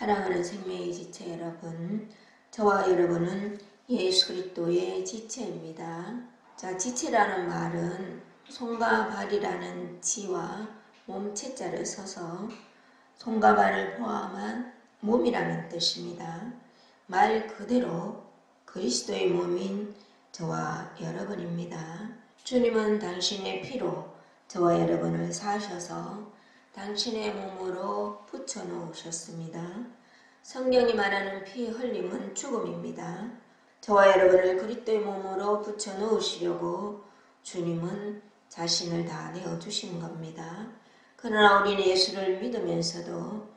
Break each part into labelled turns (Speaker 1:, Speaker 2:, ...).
Speaker 1: 사랑하는 생명의 지체 여러분, 저와 여러분은 예수 그리스도의 지체입니다. 자, 지체라는 말은 손과 발이라는 지와 몸체자를 써서 손과 발을 포함한 몸이라는 뜻입니다. 말 그대로 그리스도의 몸인 저와 여러분입니다. 주님은 당신의 피로 저와 여러분을 사셔서 당신의 몸으로 붙여놓으셨습니다. 성경이 말하는 피 흘림은 죽음입니다. 저와 여러분을 그리스도의 몸으로 붙여놓으시려고 주님은 자신을 다 내어주신 겁니다. 그러나 우리는 예수를 믿으면서도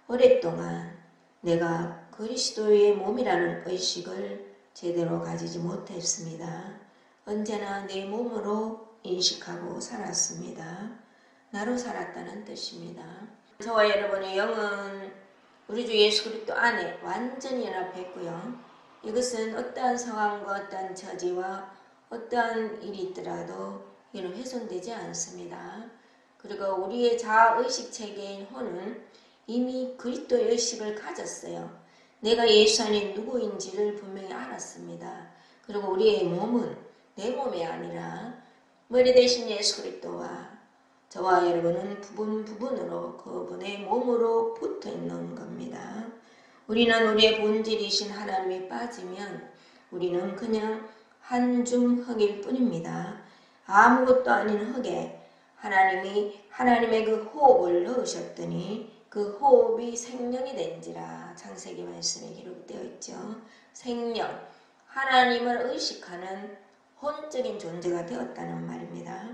Speaker 1: 오랫동안 내가 그리스도의 몸이라는 의식을 제대로 가지지 못했습니다. 언제나 내 몸으로 인식하고 살았습니다. 나로 살았다는 뜻입니다. 저와 여러분의 영은 우리 주 예수 그리스도 안에 완전히 연합했고요. 이것은 어떠한 상황과 어떠한 처지와 어떠한 일이 있더라도 이는 훼손되지 않습니다. 그리고 우리의 자아의식 체계인 혼은 이미 그리스도의 의식을 가졌어요. 내가 예수 안에 누구인지를 분명히 알았습니다. 그리고 우리의 몸은 내 몸이 아니라 머리 대신 예수 그리스도와 저와 여러분은 부분으로 그분의 몸으로 붙어 있는 겁니다. 우리는 우리의 본질이신 하나님이 빠지면 우리는 그냥 한 줌 흙일 뿐입니다. 아무것도 아닌 흙에 하나님이 하나님의 그 호흡을 넣으셨더니 그 호흡이 생명이 된지라 창세기 말씀에 기록되어 있죠. 생명, 하나님을 의식하는 혼적인 존재가 되었다는 말입니다.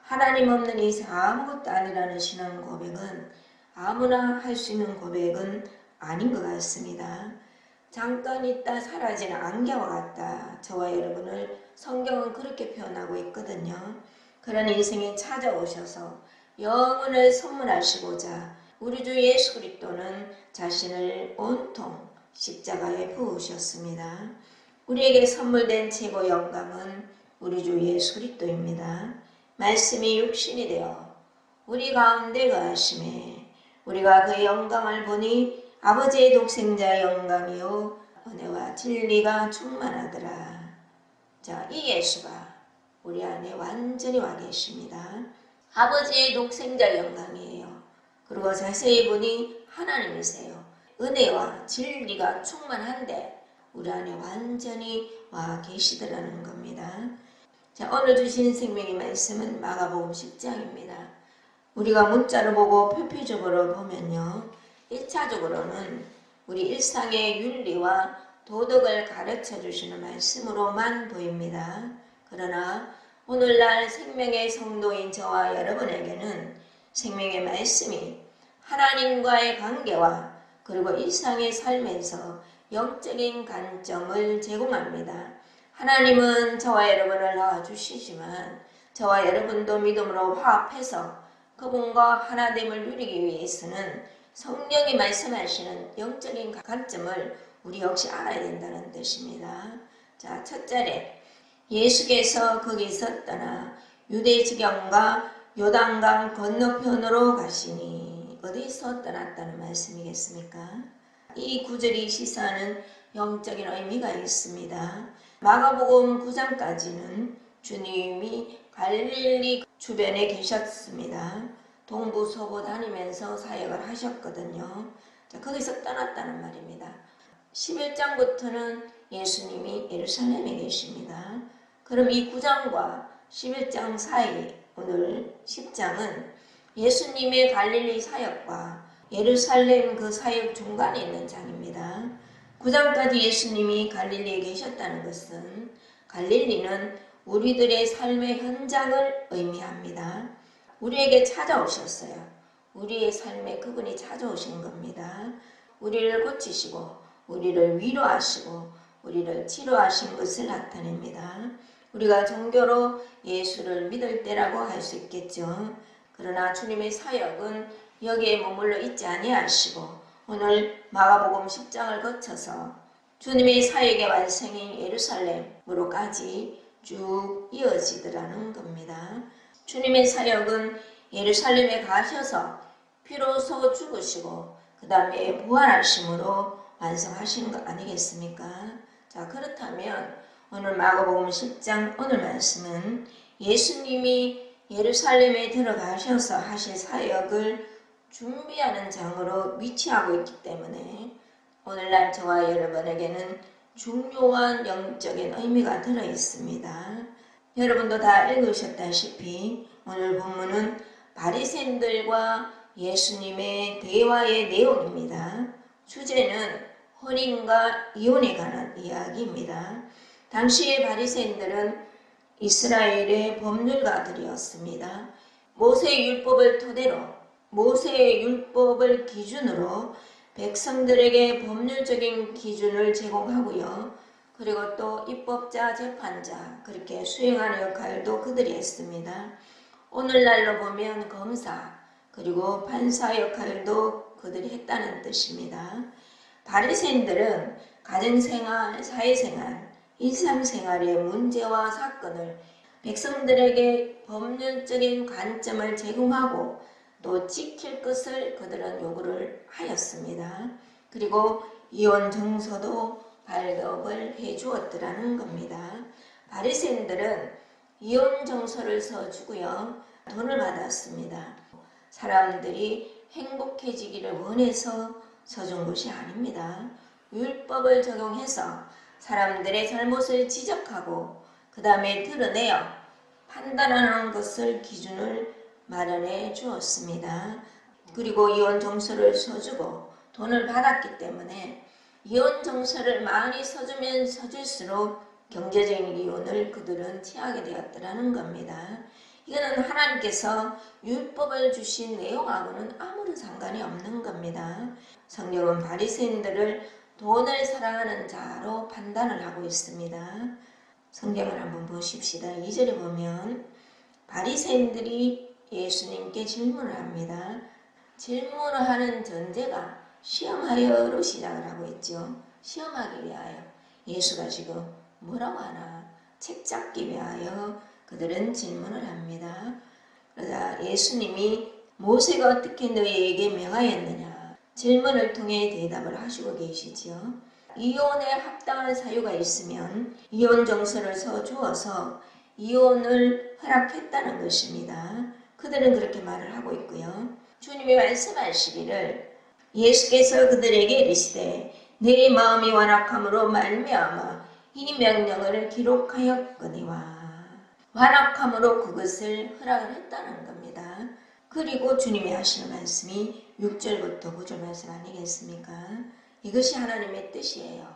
Speaker 1: 하나님 없는 이상 아무것도 아니라는 신앙 고백은 아무나 할 수 있는 고백은 아닌 것 같습니다. 잠깐 있다 사라지는 안개와 같다. 저와 여러분을 성경은 그렇게 표현하고 있거든요. 그런 인생이 찾아오셔서 영혼을 선물하시고자 우리 주 예수 그리스도는 자신을 온통 십자가에 부으셨습니다. 우리에게 선물된 최고 영광은 우리 주 예수 그리스도입니다. 말씀이 육신이 되어 우리 가운데 거하심에 우리가 그의 영광을 보니 아버지의 독생자의 영광이요 은혜와 진리가 충만하더라. 자, 이 예수가 우리 안에 완전히 와 계십니다. 아버지의 독생자의 영광이에요. 그리고 자세히 보니 하나님이세요. 은혜와 진리가 충만한데 우리 안에 완전히 와 계시더라는 겁니다. 자, 오늘 주신 생명의 말씀은 마가복음 10장입니다. 우리가 문자로 보고 표피적으로 보면요. 1차적으로는 우리 일상의 윤리와 도덕을 가르쳐 주시는 말씀으로만 보입니다. 그러나 오늘날 생명의 성도인 저와 여러분에게는 생명의 말씀이 하나님과의 관계와 그리고 일상의 삶에서 영적인 관점을 제공합니다. 하나님은 저와 여러분을 낳아주시지만 저와 여러분도 믿음으로 화합해서 그분과 하나됨을 누리기 위해서는 성령이 말씀하시는 영적인 관점을 우리 역시 알아야 된다는 뜻입니다. 자, 첫째로 예수께서 거기서 떠나 유대 지경과 요단강 건너편으로 가시니 어디서 떠났다는 말씀이겠습니까? 이 구절이 시사하는 영적인 의미가 있습니다. 마가복음 9장까지는 주님이 갈릴리 주변에 계셨습니다. 동부 서부 다니면서 사역을 하셨거든요. 자, 거기서 떠났다는 말입니다. 11장부터는 예수님이 예루살렘에 계십니다. 그럼 이 9장과 11장 사이 오늘 10장은 예수님의 갈릴리 사역과 예루살렘 그 사역 중간에 있는 장입니다. 9장까지 예수님이 갈릴리에 계셨다는 것은 갈릴리는 우리들의 삶의 현장을 의미합니다. 우리에게 찾아오셨어요. 우리의 삶에 그분이 찾아오신 겁니다. 우리를 고치시고 우리를 위로하시고 우리를 치료하신 것을 나타냅니다. 우리가 종교로 예수를 믿을 때라고 할 수 있겠죠. 그러나 주님의 사역은 여기에 머물러 있지 아니하시고 오늘 마가복음 10장을 거쳐서 주님의 사역의 완성인 예루살렘으로까지 쭉 이어지더라는 겁니다. 주님의 사역은 예루살렘에 가셔서 비로소 죽으시고 그 다음에 부활하심으로 완성하시는 거 아니겠습니까? 자, 그렇다면 오늘 마가복음 10장 오늘 말씀은 예수님이 예루살렘에 들어가셔서 하실 사역을 준비하는 장으로 위치하고 있기 때문에 오늘날 저와 여러분에게는 중요한 영적인 의미가 들어 있습니다. 여러분도 다 읽으셨다시피 오늘 본문은 바리새인들과 예수님의 대화의 내용입니다. 주제는 혼인과 이혼에 관한 이야기입니다. 당시의 바리새인들은 이스라엘의 법률가들이었습니다. 모세의 율법을 토대로 모세의 율법을 기준으로 백성들에게 법률적인 기준을 제공하고요. 그리고 또 입법자, 재판자 그렇게 수행하는 역할도 그들이 했습니다. 오늘날로 보면 검사 그리고 판사 역할도 그들이 했다는 뜻입니다. 바리새인들은 가정생활, 사회생활, 일상생활의 문제와 사건을 백성들에게 법률적인 관점을 제공하고 또 지킬 것을 그들은 요구를 하였습니다. 그리고 이혼 정서도 발급을 해 주었더라는 겁니다. 바리새인들은 이혼 정서를 써주고요. 돈을 받았습니다. 사람들이 행복해지기를 원해서 써준 것이 아닙니다. 율법을 적용해서 사람들의 잘못을 지적하고 그 다음에 드러내어 판단하는 것을 기준을 마련해 주었습니다. 그리고 이혼 정서를 써주고 돈을 받았기 때문에 이혼 정서를 많이 써주면 써줄수록 경제적인 이혼을 그들은 취하게 되었더라는 겁니다. 이거는 하나님께서 율법을 주신 내용하고는 아무런 상관이 없는 겁니다. 성경은 바리새인들을 돈을 사랑하는 자로 판단을 하고 있습니다. 성경을 한번 보십시다. 2절에 보면 바리새인들이 예수님께 질문을 합니다. 질문을 하는 전제가 시험하여로 시작을 하고 있죠. 시험하기 위하여. 예수가 지금 뭐라고 하나? 책 잡기 위하여 그들은 질문을 합니다. 그러자 예수님이 모세가 어떻게 너희에게 명하였느냐? 질문을 통해 대답을 하시고 계시죠. 이혼에 합당한 사유가 있으면 이혼 정서를 써주어서 이혼을 허락했다는 것입니다. 그들은 그렇게 말을 하고 있고요. 주님이 말씀하시기를 예수께서 그들에게 이르시되 내 마음이 완악함으로 말미암아 이 명령을 기록하였거니와 완악함으로 그것을 허락을 했다는 겁니다. 그리고 주님이 하시는 말씀이 6절부터 9절 말씀 아니겠습니까? 이것이 하나님의 뜻이에요.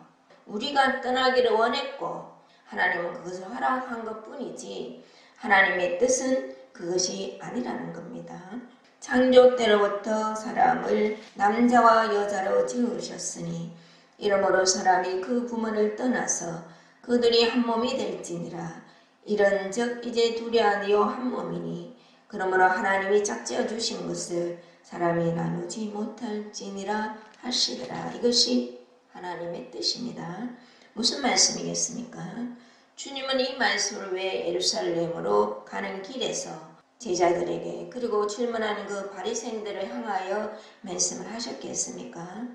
Speaker 1: 우리가 떠나기를 원했고 하나님은 그것을 허락한 것뿐이지 하나님의 뜻은 그것이 아니라는 겁니다. 창조 때로부터 사람을 남자와 여자로 지으셨으니 이러므로 사람이 그 부모를 떠나서 그들이 한 몸이 될지니라. 이런즉 이제 둘이 아니요 한 몸이니 그러므로 하나님이 짝지어 주신 것을 사람이 나누지 못할지니라 하시더라. 이것이 하나님의 뜻입니다. 무슨 말씀이겠습니까? 주님은 이 말씀을 왜 예루살렘으로 가는 길에서 제자들에게 그리고 질문하는 그 바리새인들을 향하여 말씀을 하셨겠습니까?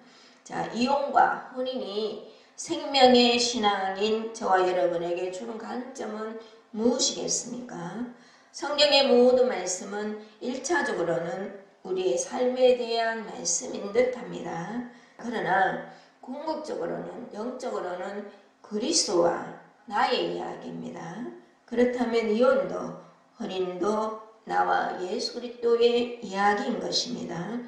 Speaker 1: 자, 이혼과 혼인이 생명의 신앙인 저와 여러분에게 주는 관점은 무엇이겠습니까? 성경의 모든 말씀은 1차적으로는 우리의 삶에 대한 말씀인 듯합니다. 그러나 궁극적으로는 영적으로는 그리스도와 나의 이야기입니다. 그렇다면 이혼도 혼인도 나와 예수 그리스도의 이야기인 것입니다.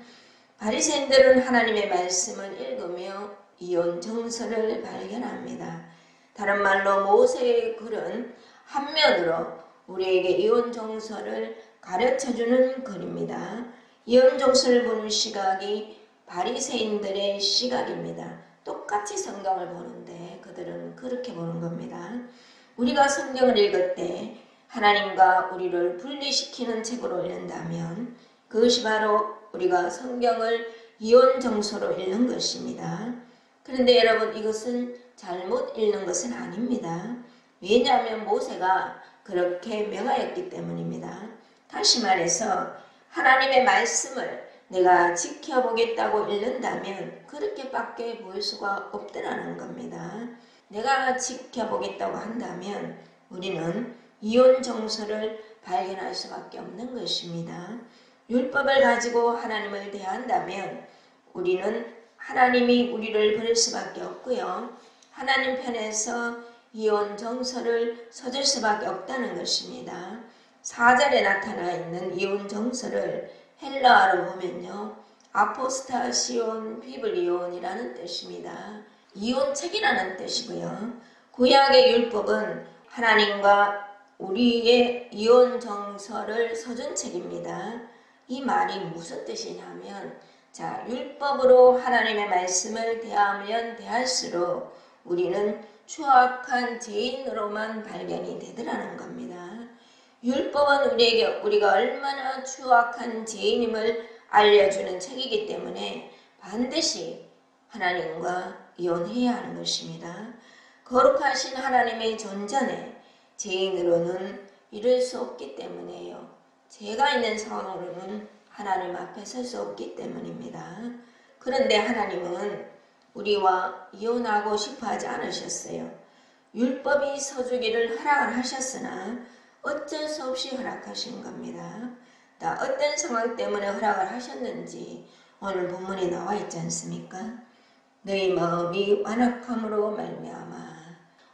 Speaker 1: 바리새인들은 하나님의 말씀을 읽으며 이혼 정서를 발견합니다. 다른 말로 모세의 글은 한면으로 우리에게 이혼 정서를 가르쳐주는 글입니다. 이혼 정서를 보는 시각이 바리새인들의 시각입니다. 똑같이 성경을 보는데 그들은 그렇게 보는 겁니다. 우리가 성경을 읽을 때 하나님과 우리를 분리시키는 책으로 읽는다면 그것이 바로 우리가 성경을 이혼 정서로 읽는 것입니다. 그런데 여러분 이것은 잘못 읽는 것은 아닙니다. 왜냐하면 모세가 그렇게 명하였기 때문입니다. 다시 말해서 하나님의 말씀을 내가 지켜보겠다고 읽는다면 그렇게밖에 보일 수가 없더라는 겁니다. 내가 지켜보겠다고 한다면 우리는 이혼 정서를 발견할 수밖에 없는 것입니다. 율법을 가지고 하나님을 대한다면 우리는 하나님이 우리를 버릴 수밖에 없고요. 하나님 편에서 이혼 정서를 써줄 수밖에 없다는 것입니다. 4절에 나타나 있는 이혼 정서를 헬라어로 보면요. 아포스타시온 비블리온이라는 뜻입니다. 이혼책이라는 뜻이고요. 구약의 율법은 하나님과 우리의 이혼 정서를 써준 책입니다. 이 말이 무슨 뜻이냐면 율법으로 하나님의 말씀을 대하면 대할수록 우리는 추악한 죄인으로만 발견이 되더라는 겁니다. 율법은 우리가 얼마나 추악한 죄인임을 알려주는 책이기 때문에 반드시 하나님과 이혼해야 하는 것입니다. 거룩하신 하나님의 존전에 죄인으로는 이룰 수 없기 때문에요. 죄가 있는 상황으로는 하나님 앞에 설 수 없기 때문입니다. 그런데 하나님은 우리와 이혼하고 싶어 하지 않으셨어요. 율법이 서주기를 허락을 하셨으나 어쩔 수 없이 허락하신 겁니다. 어떤 상황 때문에 허락을 하셨는지 오늘 본문에 나와 있지 않습니까? 너희 마음이 완악함으로 말미암아.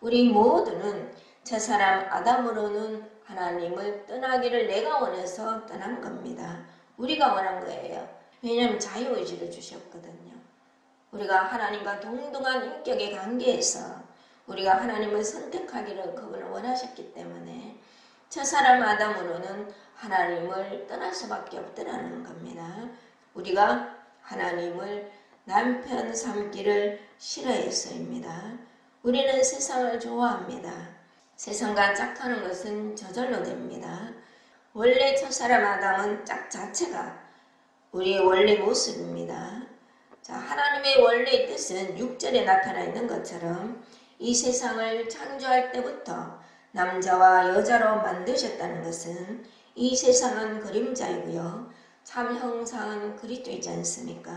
Speaker 1: 우리 모두는 첫사람 아담으로는 하나님을 떠나기를 내가 원해서 떠난 겁니다. 우리가 원한 거예요. 왜냐하면 자유의지를 주셨거든요. 우리가 하나님과 동등한 인격의 관계에서 우리가 하나님을 선택하기를 그분을 원하셨기 때문에 첫사람 아담으로는 하나님을 떠날 수밖에 없더라는 겁니다. 우리가 하나님을 남편 삼기를 싫어했어입니다. 우리는 세상을 좋아합니다. 세상과 짝하는 것은 저절로 됩니다. 원래 첫사람 아담은 짝 자체가 우리의 원래 모습입니다. 하나님의 원래 뜻은 6절에 나타나 있는 것처럼 이 세상을 창조할 때부터 남자와 여자로 만드셨다는 것은 이 세상은 그림자이고요. 참 형상은 그리스도이지 않습니까?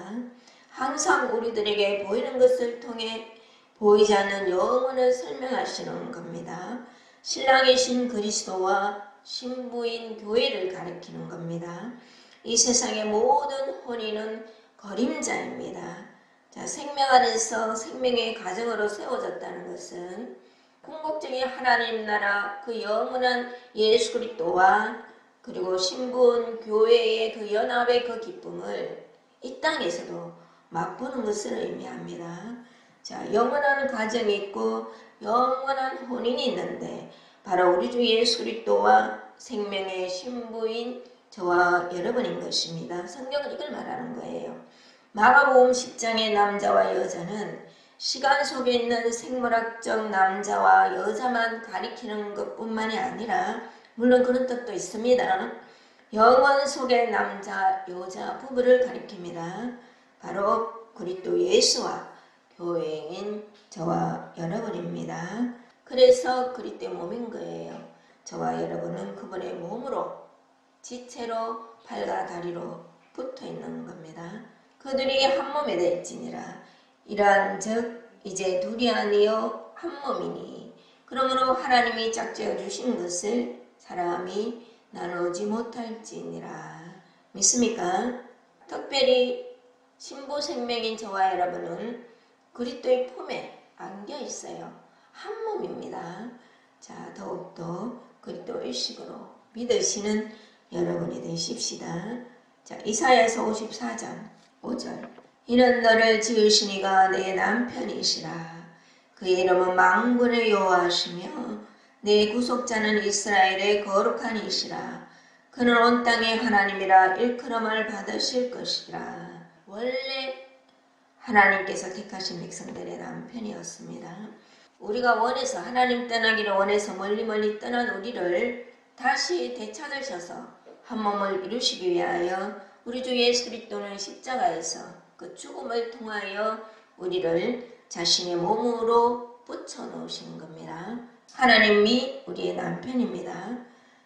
Speaker 1: 항상 우리들에게 보이는 것을 통해 보이지 않는 영혼을 설명하시는 겁니다. 신랑이신 그리스도와 신부인 교회를 가리키는 겁니다. 이 세상의 모든 혼인은 그림자입니다. 생명 안에서 생명의 가정으로 세워졌다는 것은 궁극적인 하나님 나라 그 영원한 예수 그리스도와 그리고 신부인 교회의 그 연합의 그 기쁨을 이 땅에서도 맛보는 것을 의미합니다. 영원한 가정이 있고 영원한 혼인이 있는데 바로 우리 주 예수 그리스도와 생명의 신부인 저와 여러분인 것입니다. 성경은 이걸 말하는 거예요. 마가복음 10장의 남자와 여자는 시간 속에 있는 생물학적 남자와 여자만 가리키는 것뿐만이 아니라 물론 그런 뜻도 있습니다. 영원 속의 남자, 여자 부부를 가리킵니다. 바로 그리스도 예수와 교회인 저와 여러분입니다. 그래서 그리스도의 몸인 거예요. 저와 여러분은 그분의 몸으로 지체로 팔과 다리로 붙어 있는 겁니다. 그들이 한 몸이 될지니라. 이러한즉 이제 둘이 아니요 한 몸이니 그러므로 하나님이 짝지어 주신 것을 사람이 나누지 못할지니라. 믿습니까? 특별히 신부 생명인 저와 여러분은 그리스도의 품에 안겨 있어요. 한 몸입니다. 더욱더 그리스도 의식으로 믿으시는 여러분이 되십시다. 이사야서 54장 5절. 이는 너를 지으신 이가 내 남편이시라. 그의 이름은 만군의 여호와시며 내 구속자는 이스라엘의 거룩한 이시라. 그는 온 땅의 하나님이라 일컬음을 받으실 것이라. 원래 하나님께서 택하신 백성들의 남편이었습니다. 우리가 원해서 하나님 떠나기를 원해서 멀리 떠난 우리를 다시 되찾으셔서 한 몸을 이루시기 위하여 우리 주 예수 그리스도는 십자가에서 그 죽음을 통하여 우리를 자신의 몸으로 붙여놓으신 겁니다. 하나님이 우리의 남편입니다.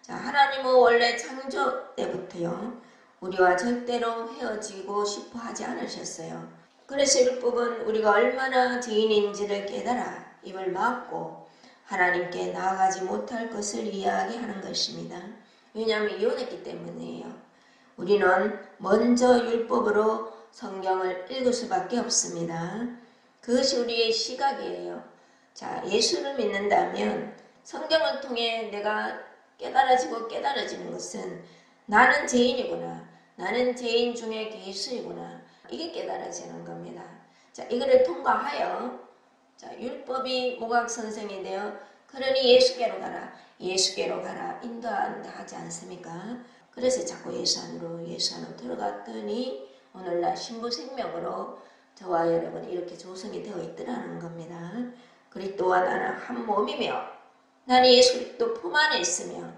Speaker 1: 하나님은 원래 창조 때부터요 우리와 절대로 헤어지고 싶어 하지 않으셨어요. 그래서 율법은 우리가 얼마나 죄인인지를 깨달아 입을 막고 하나님께 나아가지 못할 것을 이야기하는 것입니다. 왜냐하면 이혼했기 때문이에요. 우리는 먼저 율법으로 성경을 읽을 수밖에 없습니다. 그것이 우리의 시각이에요. 자, 예수를 믿는다면 성경을 통해 내가 깨달아지는 것은 나는 죄인이구나. 나는 죄인 중에 괴수이구나. 이게 깨달아지는 겁니다. 자, 이거를 통과하여 자, 율법이 모각 선생인데요. 그러니 예수께로 가라. 예수께로 가라. 인도한다 하지 않습니까? 그래서 자꾸 예수 안으로 들어갔더니 오늘날 신부생명으로 저와 여러분이 이렇게 조성이 되어 있더라는 겁니다. 그리스도와 나는 한 몸이며 나는 예수 그리스도 품 안에 있으며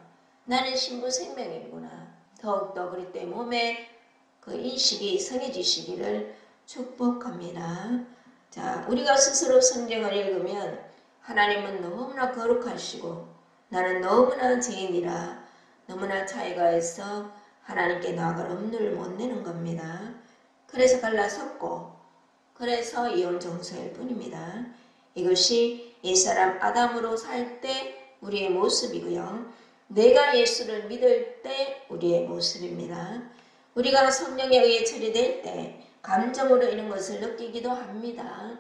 Speaker 1: 나는 신부생명이구나. 더욱더 그리스도의 몸에 그 인식이 성해지시기를 축복합니다. 자, 우리가 스스로 성경을 읽으면 하나님은 너무나 거룩하시고 나는 너무나 죄인이라 너무나 차이가 있어 하나님께 나아갈 엄두를 못 내는 겁니다. 그래서 갈라섰고 그래서 이혼 정서일 뿐입니다. 이것이 옛사람 아담으로 살 때 우리의 모습이고요. 내가 예수를 믿을 때 우리의 모습입니다. 우리가 성령에 의해 처리될 때 감정으로 이런 것을 느끼기도 합니다.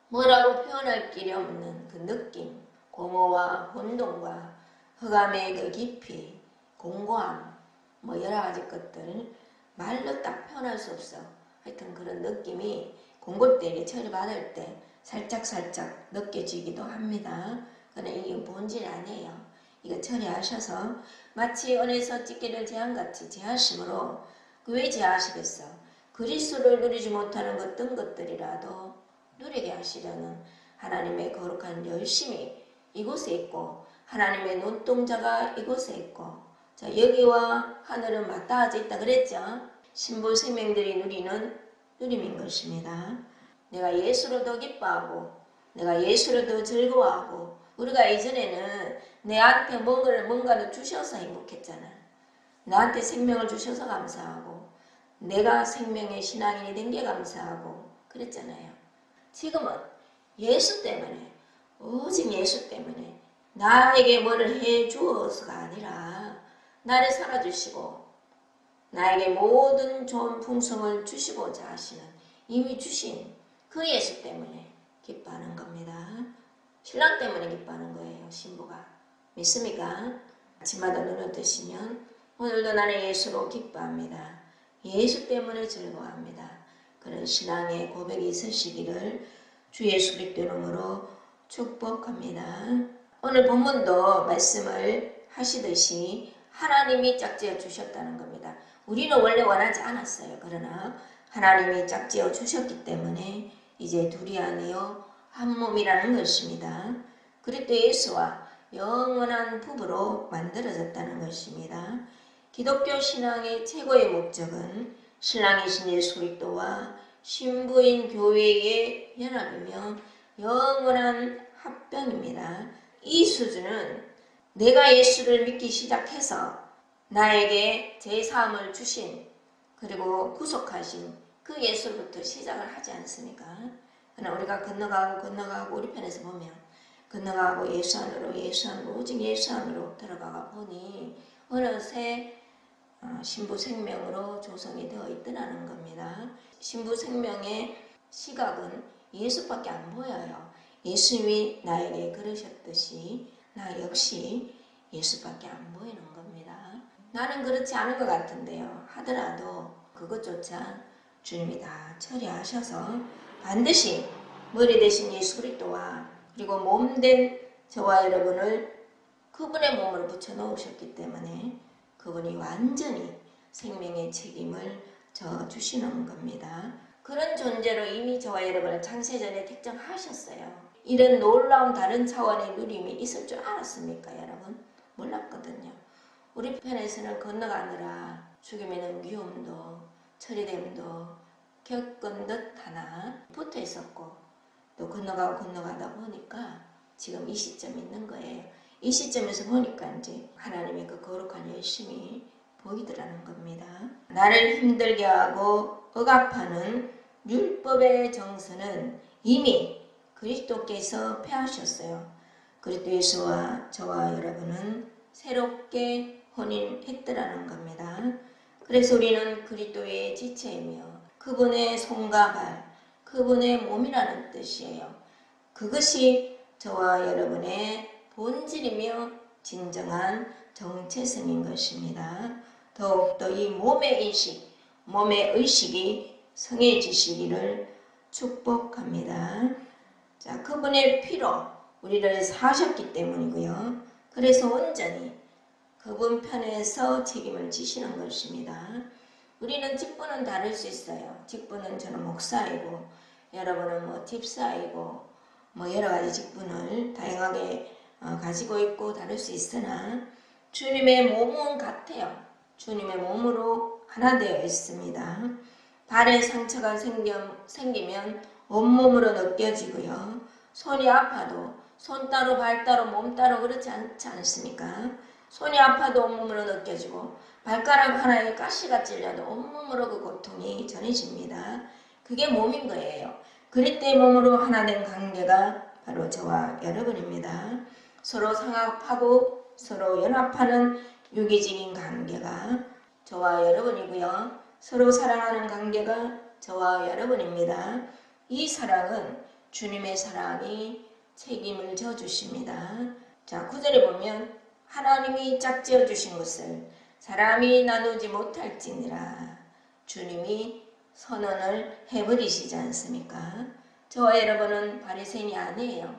Speaker 1: 뭐라고 표현할 길이 없는 그 느낌, 공허와 혼돈과 흑암의 그 깊이, 공고함, 뭐 여러 가지 것들 말로 딱 표현할 수 없어. 하여튼 그런 느낌이 공고때에 처리받을 때 살짝 느껴지기도 합니다. 그러나 이게 본질이 아니에요. 이거 처리하셔서 마치 은에서 찢기를 재앙같이 제하심으로 왜 제하시겠어? 그리스도를 누리지 못하는 어떤 것들이라도 누리게 하시려는 하나님의 거룩한 열심이 이곳에 있고 하나님의 눈동자가 이곳에 있고 자, 여기와 하늘은 맞닿아져 있다 그랬죠? 신부 생명들이 누리는 누림인 것입니다. 내가 예수를 더 기뻐하고 내가 예수를 더 즐거워하고 우리가 이전에는 내한테 뭔가를 주셔서 행복했잖아. 나한테 생명을 주셔서 감사하고 내가 생명의 신앙인이 된 게 감사하고 그랬잖아요. 지금은 예수 때문에 오직 예수 때문에 나에게 뭐를 해주어서가 아니라 나를 살아주시고 나에게 모든 좋은 풍성을 주시고자 하시는 이미 주신 그 예수 때문에 기뻐하는 겁니다. 신랑 때문에 기뻐하는 거예요. 신부가. 믿습니까? 아침마다 눈을 뜨시면 오늘도 나는 예수로 기뻐합니다. 예수 때문에 즐거워합니다. 그런 신앙의 고백이 있으시기를 주 예수 그리스도 이름으로 축복합니다. 오늘 본문도 말씀을 하시듯이 하나님이 짝지어 주셨다는 겁니다. 우리는 원래 원하지 않았어요. 그러나 하나님이 짝지어 주셨기 때문에 이제 둘이 아니요 한 몸이라는 것입니다. 그리스도 예수와 영원한 부부로 만들어졌다는 것입니다. 기독교 신앙의 최고의 목적은 신랑이신 예수 그리스도와 신부인 교회의 연합이며 영원한 합병입니다. 이 수준은 내가 예수를 믿기 시작해서 나에게 제사함을 주신 그리고 구속하신 그 예수로부터 시작을 하지 않습니까? 그러나 우리가 건너가고 우리 편에서 보면 건너가고 예수 안으로 오직 예수 안으로 들어가가 보니 어느새 신부 생명으로 조성이 되어 있더라는 겁니다. 신부 생명의 시각은 예수밖에 안 보여요. 예수님이 나에게 그러셨듯이 나 역시 예수밖에 안 보이는 겁니다. 나는 그렇지 않은 것 같은데요. 하더라도 그것조차 주님이 다 처리하셔서 반드시 머리 대신 예수 그리스도와 그리고 몸된 저와 여러분을 그분의 몸으로 붙여놓으셨기 때문에 그분이 완전히 생명의 책임을 져주시는 겁니다. 그런 존재로 이미 저와 여러분을 창세전에 택정하셨어요. 이런 놀라운 다른 차원의 누림이 있을 줄 알았습니까, 여러분? 몰랐거든요. 우리 편에서는 건너가느라 죽음의 능귀움도 처리됨도 겪은 듯 하나 붙어 있었고 또 건너가다 보니까 지금 이 시점에 있는 거예요. 이 시점에서 보니까 이제 하나님의 그 거룩한 열심이 보이더라는 겁니다. 나를 힘들게 하고 억압하는 율법의 정서는 이미 그리스도께서 폐하셨어요. 그리스도 예수와 저와 여러분은 새롭게 혼인했더라는 겁니다. 그래서 우리는 그리스도의 지체이며 그분의 손과 발, 그분의 몸이라는 뜻이에요. 그것이 저와 여러분의 본질이며 진정한 정체성인 것입니다. 더욱더 이 몸의 인식, 몸의 의식이 성해지시기를 축복합니다. 자, 그분의 피로 우리를 사셨기 때문이고요. 그래서 온전히 그분 편에서 책임을 지시는 것입니다. 우리는 직분은 다를 수 있어요. 직분은 저는 목사이고 여러분은 뭐 집사이고 뭐 여러 가지 직분을 다양하게 가지고 있고 다를 수 있으나 주님의 몸은 같아요. 주님의 몸으로 하나 되어 있습니다. 발에 상처가 생기면 온몸으로 느껴지고요. 손이 아파도 손 따로 발 따로 몸 따로 그렇지 않지 않습니까? 손이 아파도 온몸으로 느껴지고 발가락 하나에 가시가 찔려도 온몸으로 그 고통이 전해집니다. 그게 몸인 거예요. 그리스도의 몸으로 하나 된 관계가 바로 저와 여러분입니다. 서로 상합하고 서로 연합하는 유기적인 관계가 저와 여러분이고요. 서로 사랑하는 관계가 저와 여러분입니다. 이 사랑은 주님의 사랑이 책임을 져주십니다. 자, 9절에 보면 하나님이 짝지어 주신 것을 사람이 나누지 못할지니라 주님이 선언을 해버리시지 않습니까? 저와 여러분은 바리새인이 아니에요.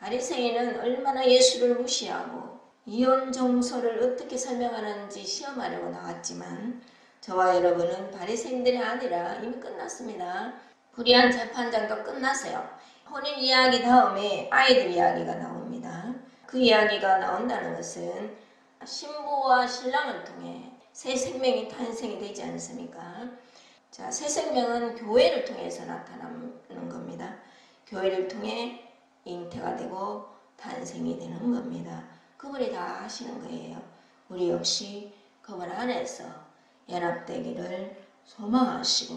Speaker 1: 바리새인은 얼마나 예수를 무시하고 이혼 정서를 어떻게 설명하는지 시험하려고 나왔지만 저와 여러분은 바리새인들이 아니라 이미 끝났습니다. 불의한 재판장도 끝났어요. 혼인 이야기 다음에 아이들 이야기가 나옵니다. 그 이야기가 나온다는 것은 신부와 신랑을 통해 새 생명이 탄생이 되지 않습니까? 자, 새 생명은 교회를 통해서 나타나는 겁니다. 교회를 통해 잉태가 되고 탄생이 되는 겁니다. 그분이 다 하시는 거예요. 우리 역시 그분 안에서 연합되기를 소망하시고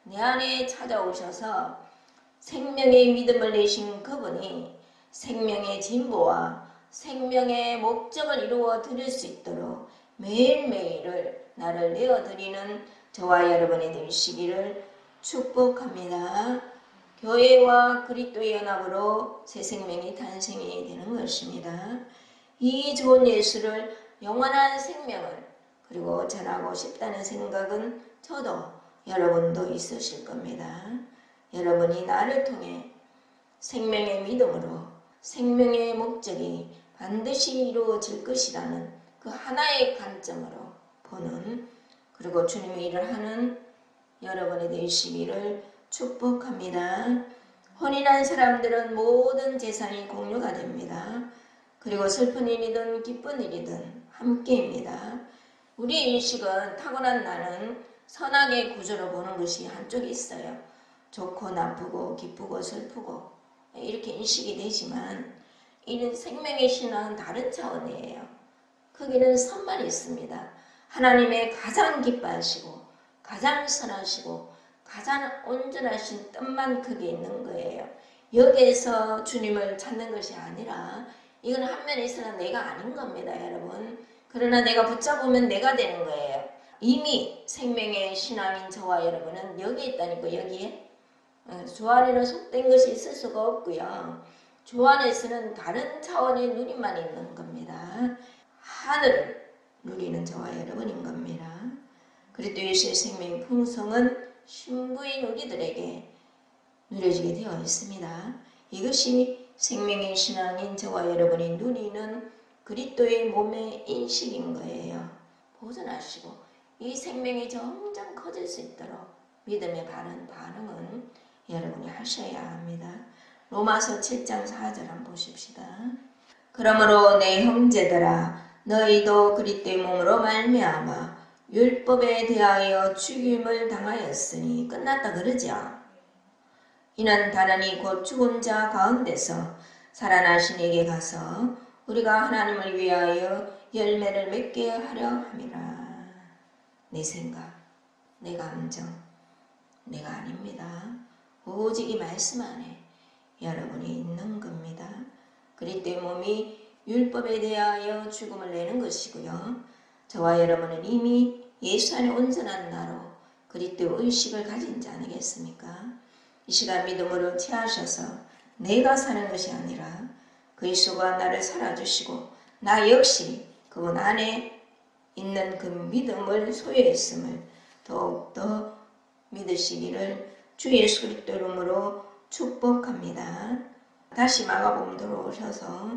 Speaker 1: 내 안에 찾아오셔서 생명의 믿음을 내신 그분이 생명의 진보와 생명의 목적을 이루어 드릴 수 있도록 매일매일을 나를 내어드리는 저와 여러분이 되시기를 축복합니다. 교회와 그리스도의 연합으로 새 생명이 탄생이 되는 것입니다. 이 좋은 예수를 영원한 생명을 그리고 전하고 싶다는 생각은 저도 여러분도 있으실 겁니다. 여러분이 나를 통해 생명의 믿음으로 생명의 목적이 반드시 이루어질 것이라는 그 하나의 관점으로 보는 그리고 주님의 일을 하는 여러분이 되시기를 축복합니다. 혼인한 사람들은 모든 재산이 공유가 됩니다. 그리고 슬픈 일이든 기쁜 일이든 함께입니다. 우리의 인식은 타고난 나는 선악의 구조로 보는 것이 한쪽에 있어요. 좋고 나쁘고 기쁘고 슬프고 이렇게 인식이 되지만 이런 생명의 신앙은 다른 차원이에요. 거기는 선만 있습니다. 하나님의 가장 기뻐하시고 가장 선하시고 가장 온전하신 뜻만 거기에 있는 거예요. 여기에서 주님을 찾는 것이 아니라 이건 한 면에 있어서 내가 아닌 겁니다, 여러분. 그러나 내가 붙잡으면 내가 되는 거예요. 이미 생명의 신앙인 저와 여러분은 여기에 있다니까. 여기에 주 안에는 속된 것이 있을 수가 없고요. 주 안에서는 다른 차원의 누림만 있는 겁니다. 하늘을 누리는 저와 여러분인 겁니다. 그리스도 예수의 생명의 풍성은 신부인 우리들에게 누려지게 되어 있습니다. 이것이 생명의 신앙인 저와 여러분이 누리는 그리스도의 몸의 인식인 거예요. 보존하시고 이 생명이 점점 커질 수 있도록 믿음의 바른 반응은 여러분이 하셔야 합니다. 로마서 7장 4절 한번 보십시다. 그러므로 내 형제들아 너희도 그리스도의 몸으로 말미암아 율법에 대하여 죽임을 당하였으니 끝났다 그러죠. 이는 다른이 곧 죽은 자 가운데서 살아나신 이에게 가서 우리가 하나님을 위하여 열매를 맺게 하려 함이라. 내 생각, 내 감정, 내가 아닙니다. 오직 이 말씀 안에 여러분이 있는 겁니다. 그리스도의 몸이 율법에 대하여 죽음을 내는 것이고요. 저와 여러분은 이미 예수 안에 온전한 나로 그리스도의 의식을 가진 자 아니겠습니까? 이 시간 믿음으로 취하셔서 내가 사는 것이 아니라 그리스도가 나를 살아주시고 나 역시 그분 안에 있는 그 믿음을 소유했음을 더욱더 믿으시기를 주 예수 그리스도 이름으로 축복합니다. 다시 마가복음 들어오셔서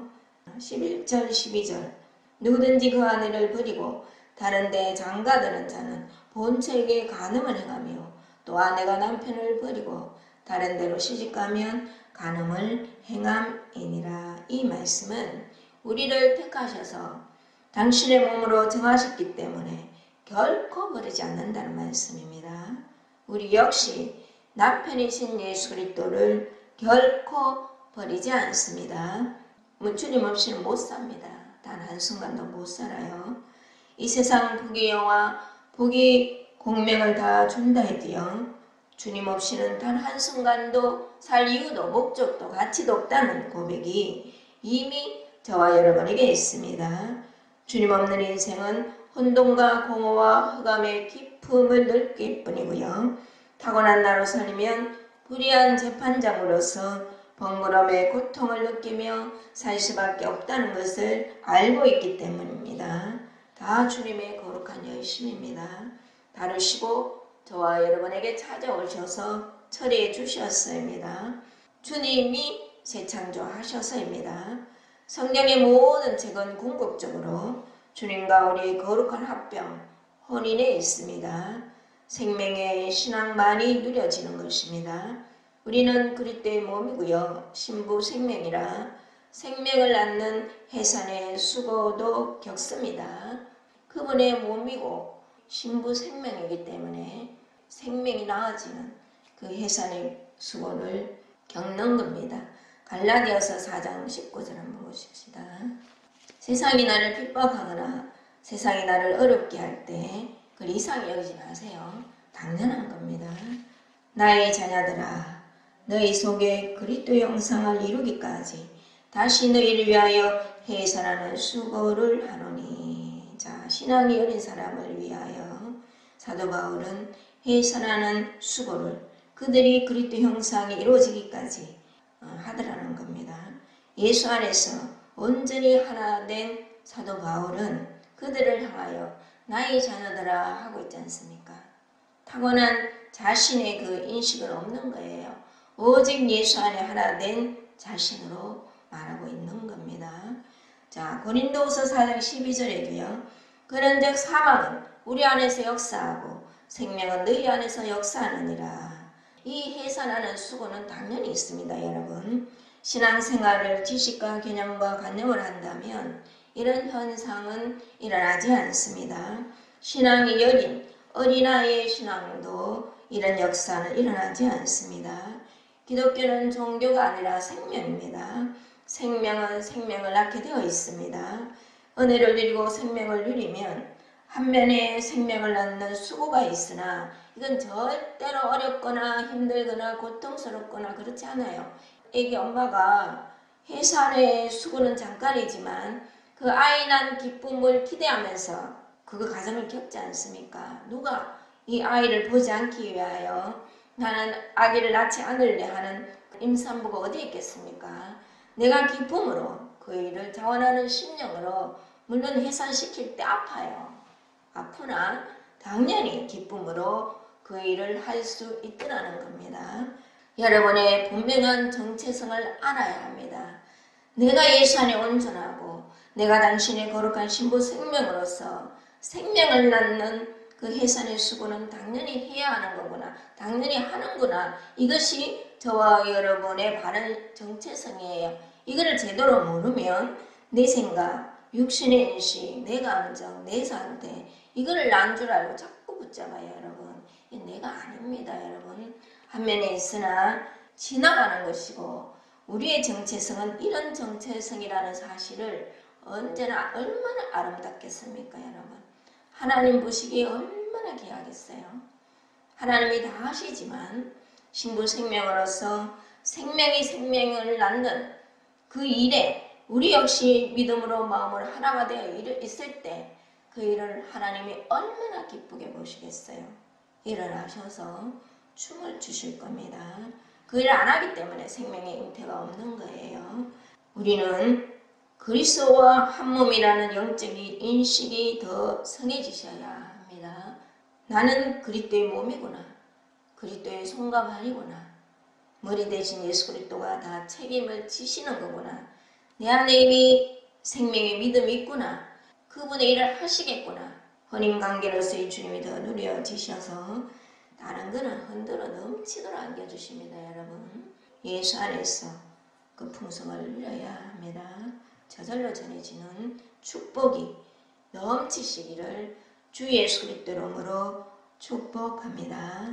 Speaker 1: 11절 12절 누구든지 그 아내를 버리고 다른 데 장가드는 자는 본처에게 간음을 행하며 또 아내가 남편을 버리고 다른 데로 시집가면 간음을 행함이니라. 이 말씀은 우리를 택하셔서 당신의 몸으로 정하셨기 때문에 결코 버리지 않는다는 말씀입니다. 우리 역시 남편이신 예수 그리스도를 결코 버리지 않습니다. 주님 없이는 못 삽니다. 단 한순간도 못 살아요. 이 세상 부귀 영화, 부귀 공명을 다 준다 해도요. 주님 없이는 단 한순간도 살 이유도 목적도 가치도 없다는 고백이 이미 저와 여러분에게 있습니다. 주님 없는 인생은 혼돈과 공허와 흑암의 깊음을 느낄 뿐이고요. 타고난 나로 살면 불의한 재판장으로서 번거로움의 고통을 느끼며 살 수밖에 없다는 것을 알고 있기 때문입니다. 다 주님의 거룩한 열심입니다. 다루시고 저와 여러분에게 찾아오셔서 처리해 주셨습니다. 주님이 재창조하셔서입니다. 성경의 모든 책은 궁극적으로 주님과 우리의 거룩한 합병, 혼인에 있습니다. 생명의 신앙만이 누려지는 것입니다. 우리는 그리스도의 몸이고요. 신부 생명이라 생명을 낳는 해산의 수고도 겪습니다. 그분의 몸이고 신부 생명이기 때문에 생명이 나아지는 그 해산의 수고를 겪는 겁니다. 갈라디아서 4장 19절 한번 보십시다. 세상이 나를 핍박하거나 세상이 나를 어렵게 할 때 그걸 이상히 여기지 마세요. 당연한 겁니다. 나의 자녀들아 너희 속에 그리스도의 형상을 이루기까지 다시 너희를 위하여 해산하는 수고를 하노니. 자, 신앙이 어린 사람을 위하여 사도 바울은 해산하는 수고를 그들이 그리스도 형상이 이루어지기까지 하더라는 겁니다. 예수 안에서 온전히 하나 된 사도 바울은 그들을 향하여 나의 자녀들아 하고 있지 않습니까? 타고난 자신의 그 인식은 없는 거예요. 오직 예수 안에 하나 된 자신으로 말하고 있는 겁니다. 자, 고린도후서 4장 12절에도요. 그런즉 사망은 우리 안에서 역사하고 생명은 너희 안에서 역사하느니라. 이 해산하는 수고는 당연히 있습니다. 여러분, 신앙생활을 지식과 개념과 관념을 한다면 이런 현상은 일어나지 않습니다. 신앙이 여린 어린아이의 신앙도 이런 역사는 일어나지 않습니다. 기독교는 종교가 아니라 생명입니다. 생명은 생명을 낳게 되어 있습니다. 은혜를 누리고 생명을 누리면 한면에 생명을 낳는 수고가 있으나 이건 절대로 어렵거나 힘들거나 고통스럽거나 그렇지 않아요. 애기 엄마가 해산의 수고는 잠깐이지만 그 아이 난 기쁨을 기대하면서 그 과정을 겪지 않습니까? 누가 이 아이를 보지 않기 위하여 나는 아기를 낳지 않을래 하는 임산부가 어디 있겠습니까? 내가 기쁨으로 그 일을 자원하는 심령으로 물론 해산시킬 때 아파요. 아프나 당연히 기쁨으로 그 일을 할 수 있더라는 겁니다. 여러분의 분명한 정체성을 알아야 합니다. 내가 예수 안에 온전하고 내가 당신의 거룩한 신부 생명으로서 생명을 낳는 그 해산의 수고는 당연히 해야 하는 거구나. 당연히 하는구나. 이것이 저와 여러분의 바른 정체성이에요. 이거를 제대로 모르면 내 생각, 육신의 인식, 내 감정, 내 상태 이거를 난 줄 알고 자꾸 붙잡아요. 여러분. 내가 아닙니다. 여러분. 한면에 있으나 지나가는 것이고 우리의 정체성은 이런 정체성이라는 사실을 언제나 얼마나 아름답겠습니까? 여러분. 하나님 보시기에 얼마나 얼마나 귀하겠어요. 하나님이 다 하시지만 신부 생명으로서 생명이 생명을 낳는 그 일에 우리 역시 믿음으로 마음으로 하나가 되어 있을 때 그 일을 하나님이 얼마나 기쁘게 보시겠어요. 일어나셔서 춤을 주실 겁니다. 그 일을 안 하기 때문에 생명의 잉태가 없는 거예요. 우리는 그리스도와 한 몸이라는 영적인 인식이 더 성해지셔야 합니다. 나는 그리스도의 몸이구나. 그리스도의 손과 발이구나. 머리 대신 예수 그리스도가 다 책임을 지시는 거구나. 내 안에 이미 생명의 믿음이 있구나. 그분의 일을 하시겠구나. 혼인관계로서의 주님이 더 누려지셔서 다른 거는 흔들어 넘치도록 안겨주십니다. 여러분, 예수 안에서 그 풍성을 누려야 합니다. 저절로 전해지는 축복이 넘치시기를 주 예수 그리스도 이름으로 축복합니다.